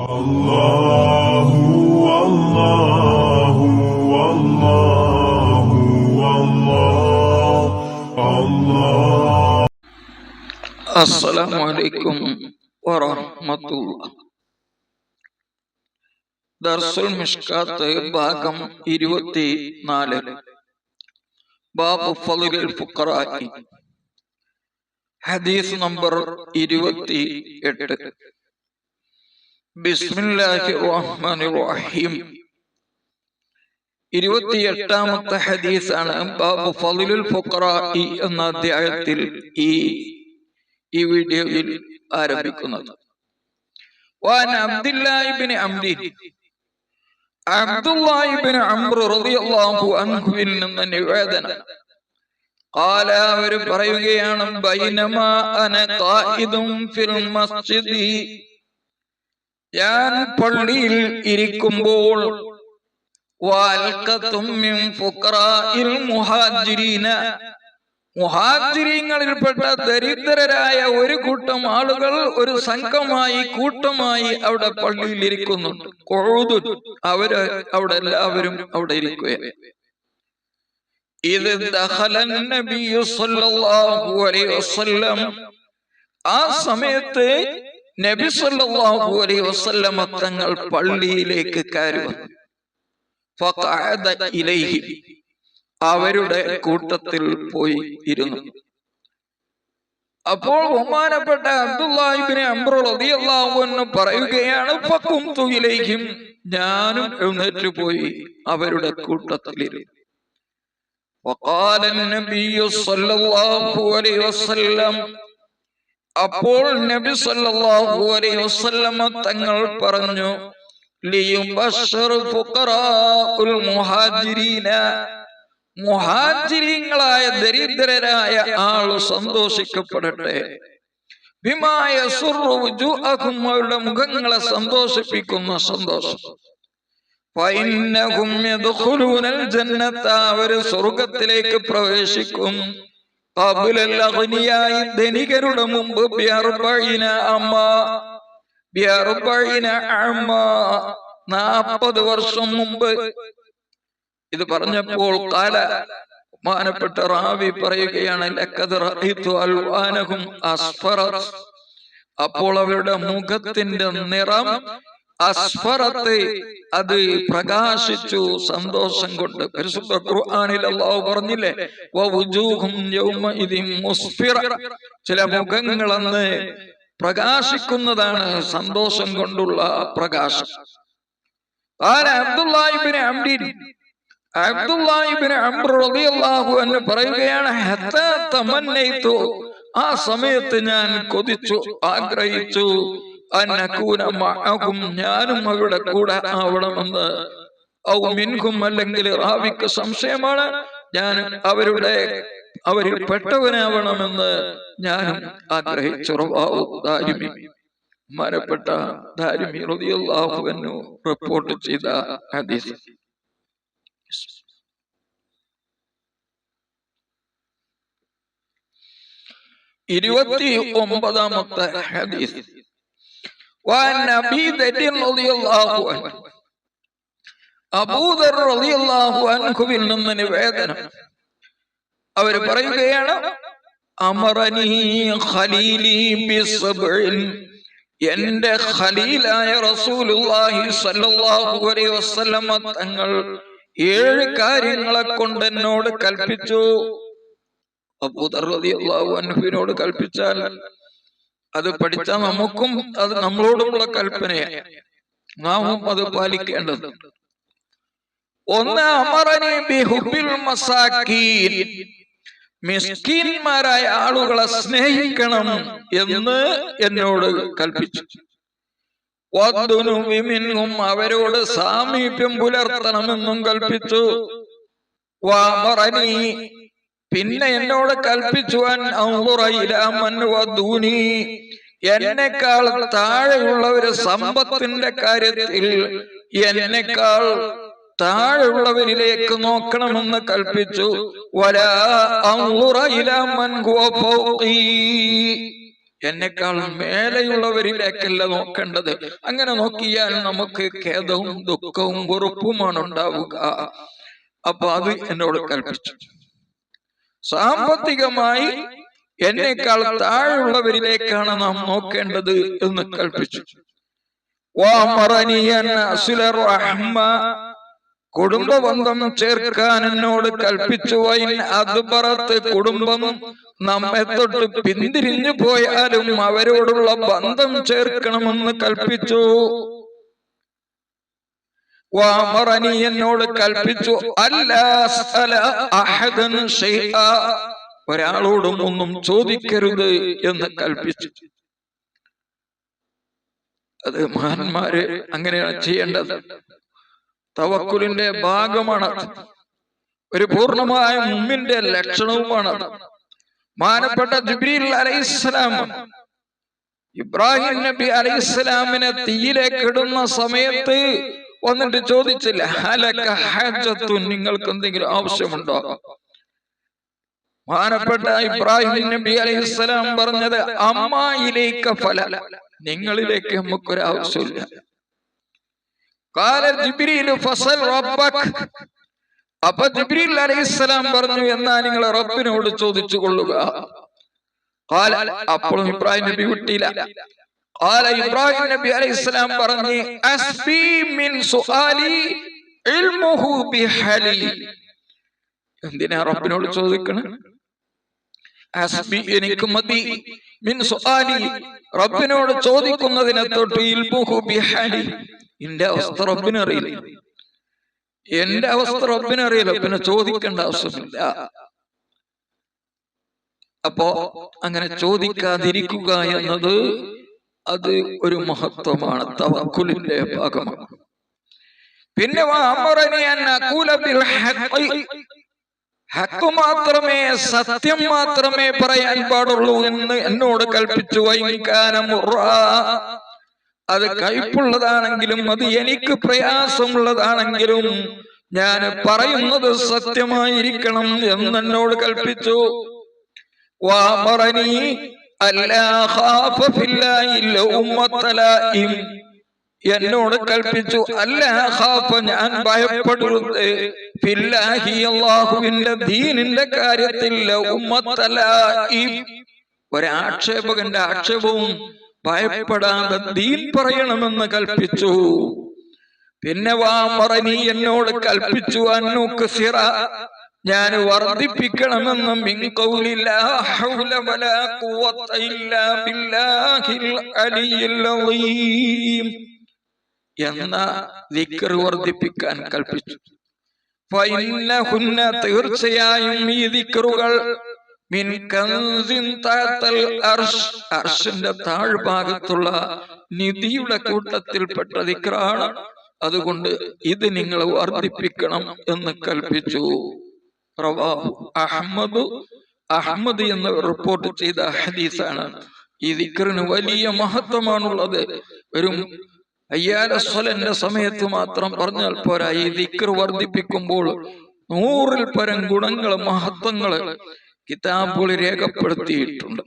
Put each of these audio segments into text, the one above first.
അല്ലാഹു അല്ലാഹു അല്ലാഹു അല്ലാഹു. അസ്സലാമു അലൈക്കും വറഹ്മത്തുള്ളാഹി. ദർസുൽ മിഷ്കാത്ത് ഭാഗം 24. ബാബു ഫളിൽ ഫുഖറാഇ. ഹദീസ് നമ്പർ 28. ബിസ്മില്ലാഹിർ റഹ്മാനിർ റഹീം. 28ാമത്തെ ഹദീസാണ് ബാബു ഫളിൽ ഫുഖറാഇ എന്ന അധ്യായത്തിൽ ഈ വീഡിയോയിൽ ആരംഭിക്കുന്നത്. അബ്ദുല്ലാഹിബ്നു അംർ റളിയല്ലാഹു അൻഹുവിൽ നിന്ന് നിവേദനം. ഖാല, അവർ പറയുകയാണ്, ബൈനമാ അന ഖായിദുൻ ഫിൽ മസ്ജിദി, ഞാൻ പള്ളിയിൽ ഇരിക്കുമ്പോൾ, വൽഖതും മിൻ ഫുഖറാഇൽ മുഹാജിരീന, മുഹാജിരീങ്ങളിൽപ്പെട്ട ദരിദ്രരായ ഒരു കൂട്ടം ആളുകൾ ഒരു സംഘമായി കൂട്ടമായി അവിടെ പള്ളിയിൽ ഇരിക്കുന്നുണ്ട്. അവര് അവിടെ എല്ലാവരും അവിടെ ഇരിക്കുകയാണ്. ആ സമയത്ത് നബി സല്ലല്ലാഹു അലൈഹി വസല്ലം തങ്ങൾ പള്ളിയിലേക്ക് കയറി വന്നു. ഫഖഅദ ഇലൈഹി, അവരുടെ കൂട്ടത്തിൽ പോയി ഇരുന്നു. അപ്പോൾ ബഹുമാനപ്പെട്ട അബ്ദുല്ലാഹിബ്നു അംർ റളിയല്ലാഹു അൻഹു പറയുകയാണ്, ഫഖുംതു ഇലൈഹിം, ഞാനും എഴുന്നേറ്റ് പോയി അവരുടെ കൂട്ടത്തിലിരുന്നു. വഖാല നബിയ്യു സല്ലല്ലാഹു അലൈഹി വസല്ലം, അപ്പോൾ നബി സല്ലല്ലാഹു അലൈഹി വസല്ലം തങ്ങൾ പറഞ്ഞു, ലിയുബശ്ശിർ ഫുഖറാഉൽ മുഹാജിരീന, മുഹാജിരീങ്ങളായ ദരിദ്രരായ ആള് സന്തോഷിക്കപ്പെടട്ടെ. ബിമാ യസുറു വുജൂഅഹും, അവരുടെ മുഖങ്ങളെ സന്തോഷിപ്പിക്കുന്ന സന്തോഷം. ഫഇന്നഹും യദ്ഖുലൂനൽ ജന്നത, അവർ സ്വർഗ്ഗത്തിലേക്ക് പ്രവേശിക്കും. ഖബ്ലൽ അഗ്നിയായി, ധനികരുടെ മുമ്പ്, ബിഅർബഈന അമാ, 40 വർഷം മുമ്പ്. ഇത് പറഞ്ഞപ്പോൾ ഖാല, ബഹുമാനപ്പെട്ട റാവി പറയുകയാണ്, ലഖദ് റഅയ്തു അൽവാനഹും അസ്ഫറത്, അപ്പോൾ അവരുടെ മുഖത്തിന്റെ നിറം അസ്ഫറത്ത്, അത് പ്രകാശിച്ചു സന്തോഷം കൊണ്ട്. പരിശുദ്ധ ഖുർആനിൽ അല്ലാഹു പറഞ്ഞില്ലേ, വവുജൂഹും യൗമഇദിൻ മുസ്ഫിറ, ചില മുഖങ്ങൾ അന്ന് പ്രകാശിക്കുന്നതാണ്, സന്തോഷം കൊണ്ടുള്ള പ്രകാശം. അബ്ദുല്ലാഹിബ്നു അംർ റളിയല്ലാഹു അൻഹു പറയുകയാണ്, ഹത്താ തമന്നൈതു, ആ സമയത്ത് ഞാൻ കൊതിച്ചു, ആഗ്രഹിച്ചു, അന്നകൂന മഅഹും, ഞാനും അവരുടെ കൂടെ ആവണമെന്ന്. ഔ മിൻഹും, അല്ലെങ്കിൽ റാവിക്ക് സംശയമാണ്, ഞാൻ അവരിൽ പെട്ടവനാവണമെന്ന് ഞാനും ആഗ്രഹിച്ചു. റവാഹു ദാരിമി, ബഹുമാനപ്പെട്ട ദാരിമി റളിയല്ലാഹു അൻഹു റിപ്പോർട്ട് ചെയ്ത ഹദീസ്. 29ാമത്തെ ഹദീസ്. അബൂദർ റളിയല്ലാഹു അൻഹുവിൽ നിന്ന് നിവേദനം. അവർ പറയുകയാണ്, അമറനീ ഖലീലി ബിസബ്ഇൻ, എന്റെ ഖലീലായ റസൂലുള്ളാഹി സ്വല്ലല്ലാഹു അലൈഹി വസല്ലം തങ്ങൾ 7 കാര്യങ്ങളെ കൊണ്ട് എന്നോട് കൽപ്പിച്ചു. അബൂദർ റളിയല്ലാഹു അൻഹുവിനോട് കൽപ്പിച്ചാൽ അത് പഠിച്ചാൽ നമുക്കും അത് നമ്മളോടുമുള്ള കൽപ്പനയാണ്, നാമും അത് പാലിക്കേണ്ടതുണ്ട്. 1, അമറനി ബിഹുബ്ബിൽ മസാകീൻ, മിസ്കീന്മാരായ ആളുകളെ സ്നേഹിക്കണം എന്ന് എന്നോട് കൽപ്പിച്ചു. വദ്ദുനുബി മിൻഹും, അവരോട് സാമീപ്യം പുലർത്തണമെന്നും കൽപ്പിച്ചു. വഅമറനി, പിന്നെ എന്നോട് കൽപ്പിച്ചു, അൻ അൻദുറ ഇലാ മൻ വദൂനി, എന്നെക്കാൾ താഴെയുള്ളവര് സമ്പത്തിന്റെ കാര്യത്തിൽ എന്നെക്കാൾ താഴെയുള്ളവരിലേക്ക് നോക്കണമെന്ന് കൽപ്പിച്ചു. വലാ അൻദുറ ഇലാ മൻ ഹുവ ഫൗഖി, എന്നെക്കാൾ മേലെയുള്ളവരിലേക്കല്ല നോക്കേണ്ടത്. അങ്ങനെ നോക്കിയാൽ നമുക്ക് ഖേദവും ദുഃഖവും വെറുപ്പുമാണ് ഉണ്ടാവുക. അപ്പൊ അത് എന്നോട് കൽപ്പിച്ചു. സാമ്പത്തികമായി എന്നെക്കാൾ താഴെയുള്ളവരിലേക്കാണ് നാം നോക്കേണ്ടത് എന്ന് കൽപ്പിച്ചു. കുടുംബബന്ധം ചേർക്കാൻ എന്നോട് കൽപ്പിച്ചു. അതുപറത്ത് കുടുംബം നമ്മെ തൊട്ട് പിന്തിരിഞ്ഞു പോയാലും അവരോടുള്ള ബന്ധം ചേർക്കണമെന്ന് കൽപ്പിച്ചു. എന്നോട് കൽപ്പിച്ചു ഒരാളോടും ഒന്നും ചോദിക്കരുത് എന്ന് കൽപ്പിച്ചു. അത് മഹാന്മാര് അങ്ങനെയാണ് ചെയ്യേണ്ടത്. തവക്കുലിന്റെ ഭാഗമാണ്, ഒരു പൂർണ്ണമായ മുമ്മിന്റെ ലക്ഷണവുമാണ്. മാനപ്പെട്ട ജിബ്രീൽ അലൈഹിസ്സലാം ഇബ്രാഹിം നബി അലൈഹിസ്സലാമിനെ തീയിലേക്ക് ഇടുന്ന സമയത്ത് വന്നിട്ട് ചോദിച്ചില്ല, ഹലക ഹജത്തുൻ, നിങ്ങൾക്ക് എന്തെങ്കിലും ആവശ്യമുണ്ടോ? മാനപ്പെട്ട ഇബ്രാഹിം നബി അലൈഹിസ്സലാം പറഞ്ഞത്, അമ്മായിലേക്ക ഫല, നിങ്ങളിലേക്ക് നമുക്കൊരു ആവശ്യമില്ല. ഖാല ജിബ്രീൽ ഫസൽ റബ്ബക, അപ്പൊ ജിബ്രീൽ അലൈഹിസ്സലാം പറഞ്ഞു, എന്നാ നിങ്ങൾ റബ്ബിനോട് ചോദിച്ചു കൊള്ളുക. ഖാല, അപ്പോഴും ഇബ്രാഹിം നബി വിട്ടില്ല. ഖാല, ഇബ്രാഹിം നബി അലൈഹിസ്സലാം പറഞ്ഞു, അസ്ബി മിൻ സുആലി ഇൽമുഹു ബിഹലി. എന്തിനാ റബ്ബിനോട് ചോദിക്കണം? അസ്ബി, എനിക്ക് മതി, മിൻ സുആലി, റബ്ബിനോട് ചോദിക്കുന്നതിനെ തൊട്ട്, ഇൽമുഹു ബിഹലി, എന്റെ അവസ്ഥ റബ്ബിനറിയില്ല, എന്റെ അവസ്ഥ റബ്ബിനറിയില്ല, പിന്നെ ചോദിക്കേണ്ട ആവശ്യമില്ല. അപ്പോ അങ്ങനെ ചോദിക്കാതിരിക്കുക എന്നത് അത് ഒരു മഹത്വമാണ്, തവക്കുലിന്റെ ഭാഗമാണ്. പിന്നെ ഹക്ക് മാത്രമേ, സത്യം മാത്രമേ പറയാൻ പാടുള്ളൂ എന്ന് എന്നോട് കൽപ്പിച്ചു. അത് കയ്പുള്ളതാണെങ്കിലും അത് എനിക്ക് പ്രയാസമുള്ളതാണെങ്കിലും ഞാൻ പറയുന്നത് സത്യമായിരിക്കണം എന്നെന്നോട് കൽപ്പിച്ചു. എന്നോട് കൽപ്പിച്ചു, ഞാൻ ഭയപ്പെടരുത്, ഫില്ലാഹി, അല്ലാഹുവിന്റെ ദീനിന്റെ കാര്യത്തിൽ, ഒരാക്ഷേപകന്റെ ആക്ഷേപവും ഭയപ്പെടാതെ ദീൻ പറയണമെന്ന് കൽപ്പിച്ചു. പിന്നെ എന്നോട് കൽപ്പിച്ചു, അന്നുക്സിറ, ഞാൻ വർദ്ധിപ്പിക്കണമെന്ന്, മിൻ ഖൗലി ലാ ഹൗല വലാ ഖുവത ഇല്ലാ ബില്ലാഹിൽ അലിയിൽ അളീം എന്ന ദിക്ർ വർദ്ധിപ്പിക്കാൻ കൽപ്പിച്ചു. ഫഇന്നഹുന്ന, തീർച്ചയായും ഈ ദിക്റുകൾ, മിൻ കൻസിൻ തഹ്തൽ അർശ്, അർശിന്റെ താഴ്ഭാഗത്തുള്ള നിധിയുടെ കൂട്ടത്തിൽപ്പെട്ട ദിക്റാണ്. അതുകൊണ്ട് ഇത് നിങ്ങൾ വർദ്ധിപ്പിക്കണം എന്ന് കൽപ്പിച്ചു. റവാഹു അഹ്മദ്, അഹ്മദ് എന്ന് റിപ്പോർട്ട് ചെയ്ത ഹദീസാണ്. ഈ ദിക്റിന് വലിയ മഹത്വമാണുള്ളത്. ഒരു അയ്യാലസ്വലന്റെ സമയത്ത് മാത്രം പറഞ്ഞാൽ പോരാ, ഈ ദിക്ർ വർദ്ധിപ്പിക്കുമ്പോൾ 100-ൽ പരം ഗുണങ്ങള്, മഹത്വങ്ങള് കിതാബുകളിൽ രേഖപ്പെടുത്തിയിട്ടുണ്ട്.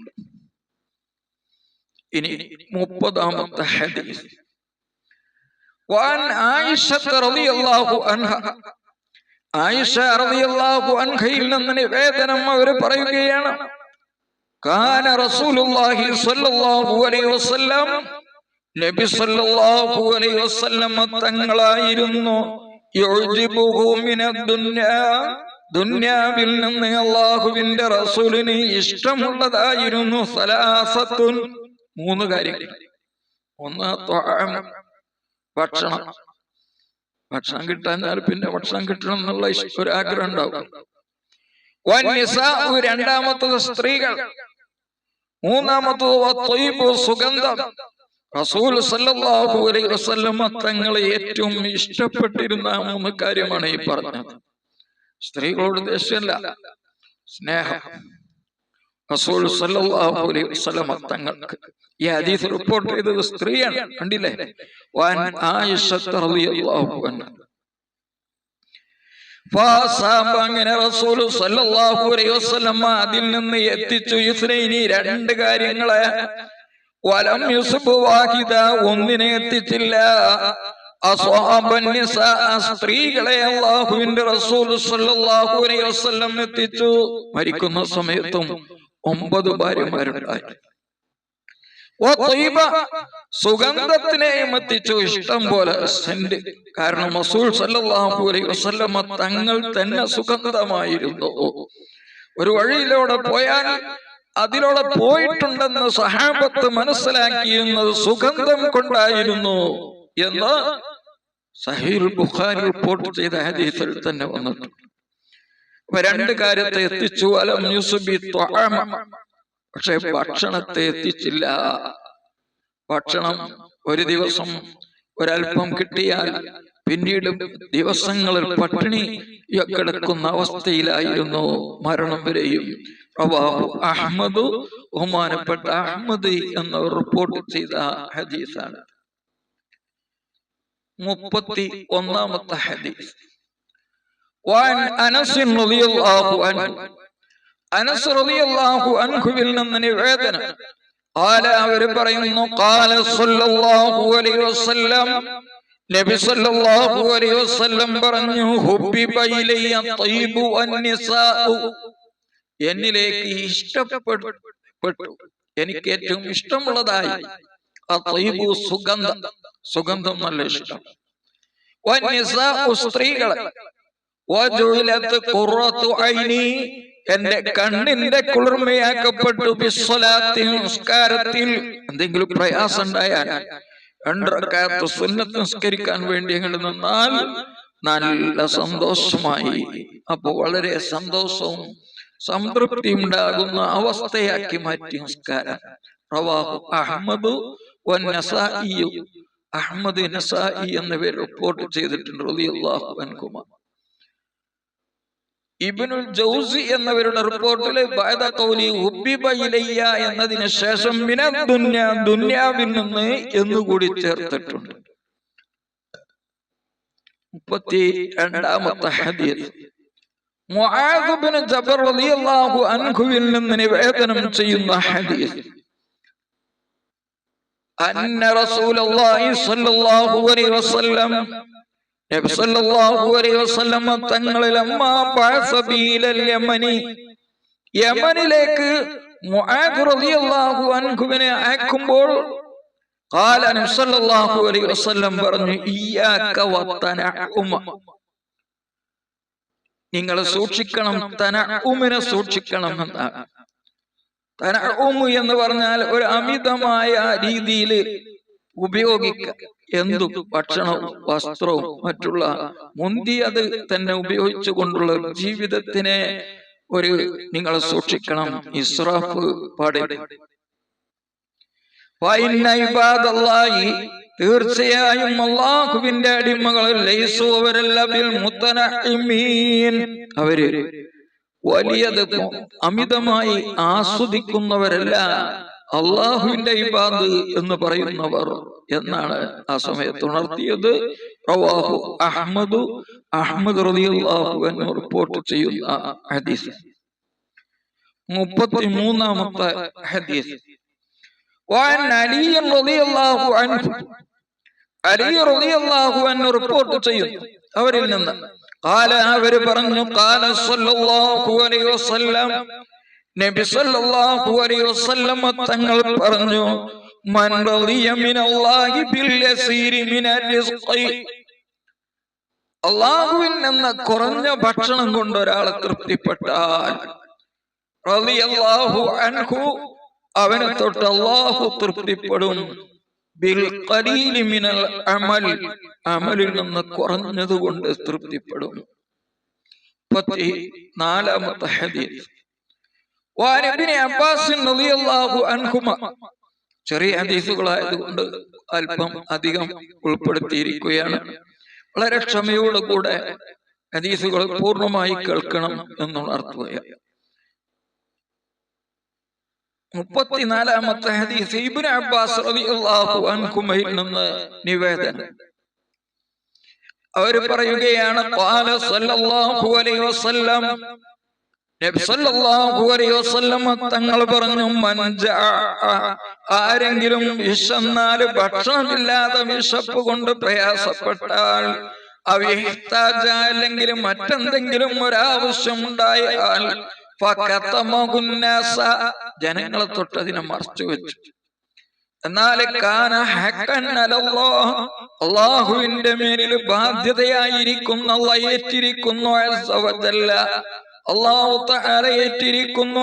ഇനി 30-ാമത്തെ ഹദീസ്. വഅൻ ആയിഷ റളിയല്ലാഹു അൻഹ, ആയിഷ റളിയല്ലാഹു അൻഹയിൽ നിന്ന് നിവേദനം അവർ പറയുകയാണ്, കാന റസൂലുള്ളാഹി സ്വല്ലല്ലാഹു അലൈഹി വസല്ലം, നബി സ്വല്ലല്ലാഹു അലൈഹി വസല്ലം തങ്ങളായിരുന്നു, യുജിബുഹു മിനദ്ദുന്യാ, ദുന്യാവിൽ നിന്ന് അല്ലാഹുവിന്റെ റസൂലിന് ഇഷ്ടമുള്ളതായിരുന്നു, സലാസത്തുൻ, 3 കാര്യങ്ങൾ. ഒന്ന്, ത്വഅം, ഭക്ഷണം, ഭക്ഷണം കിട്ടാഞ്ഞാൽ പിന്നെ ഭക്ഷണം കിട്ടണം എന്നുള്ള ഒരു ആഗ്രഹം ഉണ്ടാവും. വന്നിസാഉ, രണ്ടാമത്തത് സ്ത്രീകൾ. മൂന്നാമത്തത് വത്വയ്ബു, സുഗന്ധം. റസൂൽ സല്ലല്ലാഹു അലൈഹി വസല്ലം തങ്ങളെ ഏറ്റവും ഇഷ്ടപ്പെട്ടിരുന്ന 3 കാര്യമാണ് ഈ പറഞ്ഞത്. സ്ത്രീകളോട് ദേഷ്യമല്ല, സ്നേഹം. റസൂൽ സല്ലല്ലാഹു അലൈഹി വസല്ലം തങ്ങൾക്ക് ഈ ഹദീസ് റിപ്പോർട്ട് ചെയ്തത് സ്ത്രീയാണ്, കണ്ടില്ലേ? വഅൻ ആയിഷ റളിയല്ലാഹു അൻഹ, അങ്ങനെ റസൂൽ സല്ലല്ലാഹു അലൈഹി വസല്ലം അതിൽ നിന്ന് എത്തിച്ചു, ഇസ്നൈനി, 2 കാര്യങ്ങളെ, വലം യുസ്ബു വാഹിദ, ഒന്നിനെ എത്തിച്ചില്ല. അസ്വാബൻ നിസാ, സ്ത്രീകളെ അല്ലാഹുവിന്റെ റസൂൽ സ്വല്ലല്ലാഹു അലൈഹി വസല്ലം എത്തിച്ചു. മരിക്കുന്ന സമയത്തും 9 ഭാര്യമാരുണ്ടായി. സുഗന്ധത്തിനെയും എത്തിച്ചു, ഇഷ്ടം പോലെ സെന്റ്. കാരണം റസൂൽ സല്ലല്ലാഹു അലൈഹി വസല്ലം തങ്ങൾ തന്നെ സുഗന്ധമായിരുന്നു. ഒരു വഴിയിലൂടെ പോയാൽ അതിലൂടെ പോയിട്ടുണ്ടെന്ന് സഹാബത്ത് മനസ്സിലാക്കിയിരുന്നത് സുഗന്ധം കൊണ്ടായിരുന്നു എന്ന് സഹീഹുൽ ബുഖാരി റിപ്പോർട്ട് ചെയ്ത ഹദീസിൽ തന്നെ വന്നിട്ടുണ്ട്. അപ്പൊ 2 കാര്യത്തെ എത്തിച്ചു. അലം യുസ്ബി ത്വഅമ, പക്ഷെ ഭക്ഷണത്തെ എത്തിച്ചില്ല. ഭക്ഷണം ഒരു ദിവസം ഒരൽപ്പം കിട്ടിയാൽ പിന്നീട് ദിവസങ്ങളിൽ പട്ടിണി കിടക്കുന്ന അവസ്ഥയിലായിരുന്നു മരണം വരെയും. റവാഹു അഹ്മദ്, ബഹുമാനപ്പെട്ട അഹ്മദ് എന്നവർ റിപ്പോർട്ട് ചെയ്ത ഹദീസാണ്. 31ാമത്തെ ഹദീസ്. വഅൻ അനസ് റളിയല്ലാഹു അൻഹു, അനസ് റളിയല്ലാഹു അൻഹുവിൽ നിന്ന് നിവേദനം. അവര് പറയുന്നു, ഖാല സ്വല്ലല്ലാഹു അലൈഹി വസല്ലം, നബി സ്വല്ലല്ലാഹു അലൈഹി വസല്ലം പറഞ്ഞു, ഹുബ്ബിബ ഇലയ്യ ത്വയ്ബു വന്നിസാഉ, എന്നിലേക്ക് ഇഷ്ടപ്പെട്ടു, എനിക്ക് ഏറ്റവും ഇഷ്ടമുള്ളതായി അത്വയ്ബു, സുഗന്ധം. സുഗന്ധം നല്ല ഇഷ്ടം. വന്നിസാഉ, സ്ത്രീകൾ. വജുലത് ഖുറത്തു ഐനി, എന്റെ കണ്ണിന്റെ കുളിർമയാക്കപ്പെട്ടു. ബിസ്സലാത്തി, നിസ്കാരത്തിൽ എന്തെങ്കിലും പ്രയാസം ഉണ്ടായാൽ 2 റക്അത്ത് സുന്നത്ത് നിസ്കരിക്കാൻ വേണ്ടി അങ്ങോട്ട് നിന്നാൽ നല്ല സന്തോഷമായി. അപ്പൊ വളരെ സന്തോഷവും സംതൃപ്തി ഉണ്ടാകുന്ന അവസ്ഥയാക്കി മാറ്റി നിസ്കാരം. റവാഹു അഹ്മദ് വന്നസാഇ, അഹ്മദ് നസാഇ എന്നിവർ റിപ്പോർട്ട് ചെയ്തിട്ടുണ്ട് റളിയല്ലാഹു അൻഹുമാ. ഇബ്നുൽ ജൗസി എന്നവരുടെ റിപ്പോർട്ടിൽ ബഅദ ഖൗലി ഹുബ്ബിബ ഇലയ്യ എന്നതിന് ശേഷം മിനദ് ദുനിയ, ദുനിയാവിൽ നിന്ന് എന്നുകൂടി ചേർത്തിട്ടുണ്ട്. 32ാമത്തെ ഹദീസ്. മുആദ് ഇബ്നു ജബൽ റളിയല്ലാഹു അൻഹുവിൽ നിന്ന് നിവേദനം ചെയ്യുന്ന ഹദീസ്. അന്ന റസൂലുള്ളാഹി സ്വല്ലല്ലാഹു അലൈഹി വസല്ലം, നബി സല്ലല്ലാഹു അലൈഹി വസല്ലം തങ്ങളിൽ യമനിലേക്ക് മുആദ് റളിയല്ലാഹു അൻഹുവിനെ അയക്കുമ്പോൾ ഖാല നബി സല്ലല്ലാഹു അലൈഹി വസല്ലം പറഞ്ഞു, ഇയ്യാക വതനഉമ, നിങ്ങൾ സൂക്ഷിക്കണം, തനഉമിനെ സൂക്ഷിക്കണം എന്നാണ്. തനഉമു എന്ന് പറഞ്ഞാൽ ഒരു അമിതമായ രീതിയിൽ ഉപയോഗിക്കുക. എന്തും ഭക്ഷണവും വസ്ത്രവും മറ്റുള്ള മുന്തിയത് തന്നെ ഉപയോഗിച്ചു കൊണ്ടുള്ള ജീവിതത്തിനെ ഒരു നിങ്ങൾ സൂക്ഷിക്കണം. ഇസ്രാഫ് പാടില്ല. തീർച്ചയായും അല്ലാഹുവിന്റെ അടിമകൾ ലൈസു, അവരല്ല ബിൽ മുതനഇമീൻ, അവര് വലിയത് അമിതമായി ആസ്വദിക്കുന്നവരല്ല, അള്ളാഹുവിന്റെ ഇബാദ് എന്ന് പറയുന്നവർ എന്നാണ് ആ സമയത്ത് ഉണർത്തിയത്. റവാഹു അഹ്മദ്, അഹ്മദ് റളിയല്ലാഹു അൻഹു റിപ്പോർട്ട് ചെയ്യുന്ന ഹദീസ്. 33ാമത്തെ ഹദീസ്. വഅൻ അലി റളിയല്ലാഹു അൻഹു, അലി റളിയല്ലാഹു അൻഹു റിപ്പോർട്ട് ചെയ്യുന്നു അവരിൽ നിന്ന്. ഖാല, അവര് പറഞ്ഞു, ഖാല സ്വല്ലല്ലാഹു അലൈഹി വസല്ലം, നബി സല്ലല്ലാഹു അലൈഹി വസല്ലം തങ്ങൾ പറഞ്ഞു, മൻ റളിയ മിനല്ലാഹി ബിൽ യസീരി മിനർ റിസ്ഖി, അല്ലാഹുവിൽ നിന്ന് കുറഞ്ഞ ഭക്ഷണം കൊണ്ട് ഒരാൾ തൃപ്തിപ്പെട്ടാൽ റളിയല്ലാഹു അൻഹു, അവനെ തൊട്ട് അല്ലാഹു തൃപ്തിപ്പെടും. ബിൽ ഖലീലി മിനൽ അമൽ, അമലിൽ നിന്ന് കുറഞ്ഞതുകൊണ്ട് തൃപ്തിപ്പെടും. 34ാമത്തെ ഹദീസ്. വഅൻ ഇബ്നു അബ്ബാസ് റളിയല്ലാഹു അൻഹുമ, ചെറിയ ഹദീസുകളായതുകൊണ്ട് അല്പം അധികം ഉൾപ്പെടുത്തിയിരിക്കുകയാണ്. വളരെ ക്ഷമയോടുകൂടെ ഹദീസുകൾ പൂർണ്ണമായി കേൾക്കണം എന്നുണർത്തുകയാണ്. 34ാമത്തെ ഹദീസ്. ഇബ്നു അബ്ബാസ് റളിയല്ലാഹു അൻഹുമയിൽ നിന്ന് നിവേദനം. അവർ പറയുകയാണ്, ഖാല സല്ലല്ലാഹു അലൈഹി വസല്ലം, നബി സല്ലല്ലാഹു അലൈഹി വസല്ലം തങ്ങൾ പറഞ്ഞു, ആരെങ്കിലും വിശന്നാൽ, ഭക്ഷണമില്ലാതെ വിശപ്പ് കൊണ്ട് പ്രയാസപ്പെട്ടാൽ, അല്ലെങ്കിൽ മറ്റെന്തെങ്കിലും ഒരാവശ്യം ഉണ്ടായാൽ, ജനങ്ങളെ തൊട്ട് അതിനെ മറച്ചു വെച്ചു. എന്നാൽ അല്ലാഹുവിന്റെ മേലിൽ ബാധ്യതയായിരിക്കുന്നു, അല്ലാഹു ഏറ്റിരിക്കുന്നു, അല്ലാഹു തആല ഏറ്റിരിക്കുന്നു,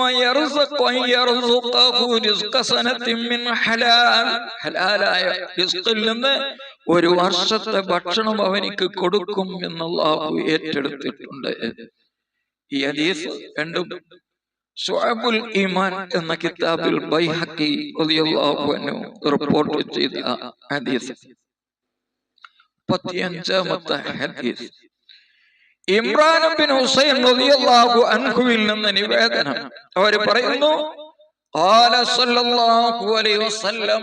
ഹലാലായ റിസ്ഖിൽ നിന്ന് ഒരു വർഷത്തെ ഭക്ഷണം അവനിക്ക് കൊടുക്കും എന്ന് അല്ലാഹു ഏറ്റെടുത്തിട്ടുണ്ട്. ഈ ഹദീസ് രണ്ടും ശുഅബുൽ ഈമാൻ എന്ന കിതാബിൽ ബൈഹഖി റളിയല്ലാഹു അൻഹു റിപ്പോർട്ട് ചെയ്ത ഹദീസ്. 35ാമത്തെ ഹദീസ് ഇമ്രാൻ ബിൻ ഹുസൈൻ റളിയല്ലാഹു അൻഹുവിൽ നിന്ന് നിവേദനം. അവർ പറയുന്നു, ഖാല സല്ലല്ലാഹു അലൈഹി വസല്ലം,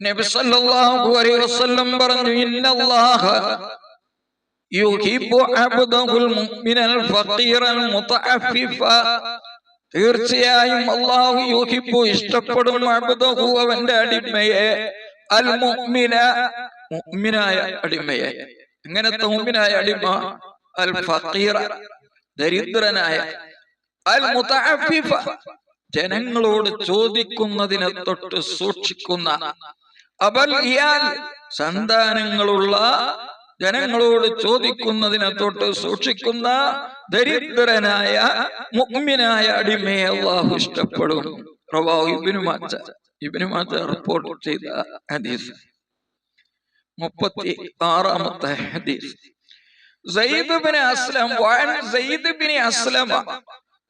നബി സല്ലല്ലാഹു അലൈഹി വസല്ലം പറഞ്ഞു, ഇന്നല്ലാഹ യുഹിബ്ബു അബ്ദഹുൽ മുഅ്മിനൽ ഫഖീറൽ മുതഅഫിഫ, തീർച്ചയായും അല്ലാഹു യുഹിബ്ബു ഇഷ്ടപ്പെടും, അബ്ദഹു അവന്റെ അടിമയെ, അൽ മുഅ്മിന മുഅ്മിനായ അടിമയെ. എങ്ങനത്തെ മുഅ്മിനായ അടിമ? അൽ ഫഖീറ ദരിദ്രനായ, അൽ മുതഅഫിഫ ജനങ്ങളോട് ചോദിക്കുന്നതിനെ തൊട്ട് സൂക്ഷിക്കുന്ന, അബൽ ഇയാൽ സന്താനങ്ങളുള്ള, ജനങ്ങളോട് ചോദിക്കുന്നതിനെ തൊട്ട് സൂക്ഷിക്കുന്ന ദരിദ്രനായ മുഅ്മിനായ അടിമയെ അല്ലാഹു ഇഷ്ടപ്പെടും. റവാഹു ഇബ്നു മാജ, ഇബ്നു മാജ റിപ്പോർട്ട് ചെയ്ത ഹദീസ്. 36ാമത്തെ ഹദീസ് സയ്യിദ് ഇബ്നു അസ്ലം, വഅൻ സയ്യിദ് ഇബ്നു അസ്ലമ,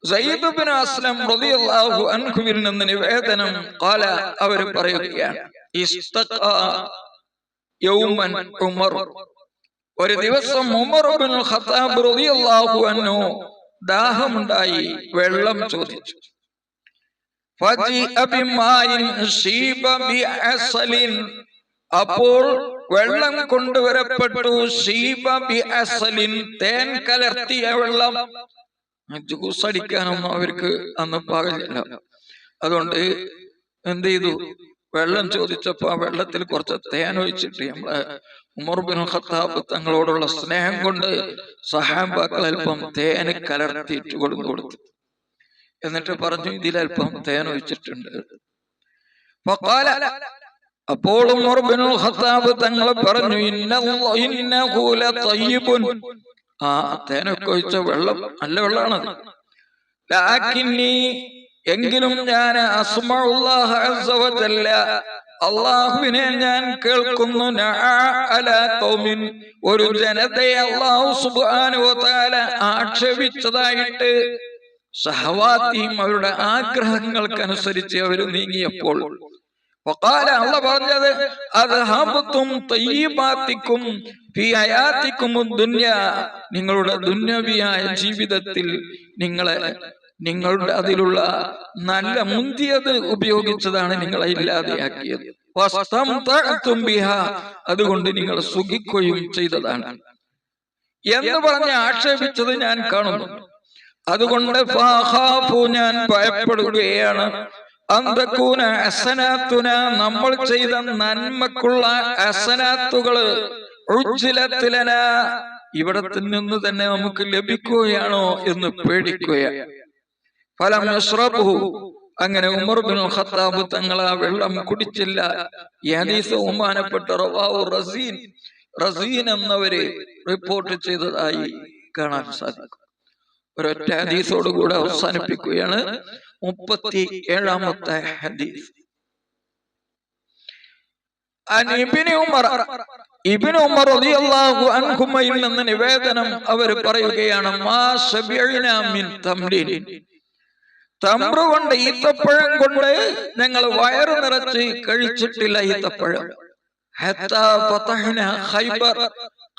സയ്യിദ് ഇബ്നു അസ്ലം റളിയല്ലാഹു അൻഹുവിൽ നിന്ന് നിവേദനം. ഖാല, അവർ പറയുകയാണ്, ഇസ്തഖാ യൗമൻ ഉമർ, ഒരു ദിവസം ഉമർ ഇബ്നുൽ ഖത്താബ് റളിയല്ലാഹു അൻഹു ദാഹമുണ്ടായി, വെള്ളം ചോദിച്ചു. ഫജിഅ ബിമാഇൻ ശീബ ബിഅസലിൻ, അപ്പോൾ വെള്ളം കൊണ്ടുവരപ്പെട്ടു. ശീബ ബിഅസലിൻ, തേൻ കലർത്തിയ വെള്ളം. ജ്യൂസ് അടിക്കാനൊന്നും അവർക്ക് അന്ന് പാകില്ല. അതുകൊണ്ട് എന്ത് ചെയ്തു? വെള്ളം ചോദിച്ചപ്പോ ആ വെള്ളത്തിൽ കുറച്ച് തേൻ ഒഴിച്ചിട്ട്, നമ്മളെ ഉമർ ഇബ്നുൽ ഖത്താബ് തങ്ങളോടുള്ള സ്നേഹം കൊണ്ട് സഹാബാക്കൾ അല്പം തേന് കലർത്തിയിട്ട് കൊടുത്തു. എന്നിട്ട് പറഞ്ഞു, ഇതിലൽപ്പം തേൻ ഒഴിച്ചിട്ടുണ്ട്. അപ്പോൾ ഉമർ ഇബ്നുൽ ഖത്താബ് തങ്ങൾ പറഞ്ഞു, ഇന്നഹു ലതയ്യിബുൻ, ആ തേനൊക്കെ ഒഴിച്ച വെള്ളം നല്ല വെള്ളമാണത്. ലാകിന്നി, എങ്കിലും ഞാൻ അസ്മഉല്ലാഹ അസ്സ വജല്ല, അല്ലാഹുവിനെ ഞാൻ കേൾക്കുന്നു, നഅ അലാ ഖൗമിൻ, ഒരു ജനതയെ അല്ലാഹു സുബ്ഹാനഹു വ തആല ആക്ഷേപിച്ചതായിട്ട്, ശഹവാത്തിയും അവരുടെ ആഗ്രഹങ്ങൾക്കനുസരിച്ച് അവർ നീങ്ങിയപ്പോൾ, വഖാല, അല്ലാഹു പറഞ്ഞത്, അദ്ഹബതും തയ്യിബാതികും ഫീ ഹയാതികും ദുനിയ, നിങ്ങളുടെ ദുന്യവിയായ ജീവിതത്തിൽ നിങ്ങളുടെ അതിലുള്ള നല്ല മുന്തിയത് ഉപയോഗിച്ചതാണ് നിങ്ങളെ ഇല്ലാതെയാക്കിയത്. വസ്തംതഅതും ബിഹാ, അതുകൊണ്ട് നിങ്ങൾ സുഖിക്കുകയും ചെയ്തതാണ് എന്ന് പറഞ്ഞ് ആക്ഷേപിച്ചത് ഞാൻ കാണുന്നു. അതുകൊണ്ട് ഫഖാഫു, ഞാൻ ഭയപ്പെടുകയാണ്, അന്തകൂന ഹസനാത്തുന, നമ്മൾ ചെയ്ത നന്മക്കുള്ള ഹസനാത്തുകള്, ഉജ്ജിലത്തിലന, ഇവിടത്തിൽ നിന്ന് തന്നെ നമുക്ക് ലഭിക്കുകയാണോ എന്ന് പേടിക്കുകയാണ്. ഫലം യശ്റബുഹു, അങ്ങനെ ഉമർ ഇബ്നുൽ ഖത്താബ് തങ്ങൾ ആ വെള്ളം കുടിച്ചില്ല. ഈ ഹദീസ് ബഹുമാനപ്പെട്ട റവാഹു റസീൻ എന്നവര് റിപ്പോർട്ട് ചെയ്തതായി കാണാൻ സാധിക്കും. ഒരൊറ്റ ഹദീസോടുകൂടെ അവസാനിപ്പിക്കുകയാണ്. 37ാമത്തെ ഹദീസ്. ഇബ്നു ഉമർ റളിയല്ലാഹു അൻഹുമയിൽ നിന്ന് നിവേദനം. അവർ പറയുകയാണ്, മാ ശബിഅനാ മിൻ തംറിൻ, തംറ് കൊണ്ട്, ഈത്തപ്പഴം കൊണ്ട് ഞങ്ങൾ വയറു നിറച്ച് കഴിച്ചിട്ടില്ല ഈത്തപ്പഴം. ഹത്താ ഫതഹ്നാ ഖൈബർ,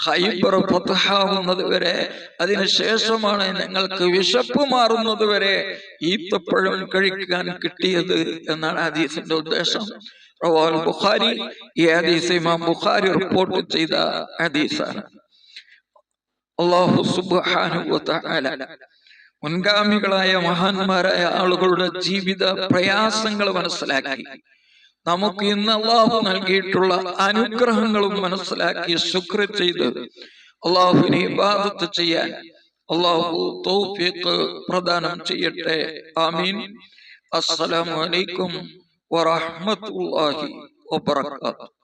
ഖൈബർ ഫതഹാവുന്നത് വരെ, അതിനുശേഷമാണ് ഞങ്ങൾക്ക് വിശപ്പ് മാറുന്നത് വരെ ഈത്തപ്പഴം കഴിക്കാൻ കിട്ടിയത് എന്നാണ് ഹദീസിന്റെ ഉദ്ദേശം. റവാഹുൽ ബുഖാരി, ഈ ഹദീസ് ഇമാം ബുഖാരി റിപ്പോർട്ട് ചെയ്ത ഹദീസാണ്. അല്ലാഹു സുബ്ഹാനഹു വ തആല മുൻഗാമികളായ മഹാന്മാരായ ആളുകളുടെ ജീവിത പ്രയാസങ്ങൾ മനസ്സിലാക്കി നമുക്ക് ഇന്ന് അള്ളാഹു നൽകിയിട്ടുള്ള അനുഗ്രഹങ്ങളും മനസ്സിലാക്കി ശുക്ർ ചെയ്ത് അള്ളാഹുവിനെ ഇബാദത്ത് ചെയ്യാൻ അള്ളാഹു തൗഫീഖ് പ്രദാനം ചെയ്യട്ടെ. ആമീൻ. അസ്സലാമു അലൈക്കും വറഹ്മത്തുള്ളാഹി വബറകാതുഹു.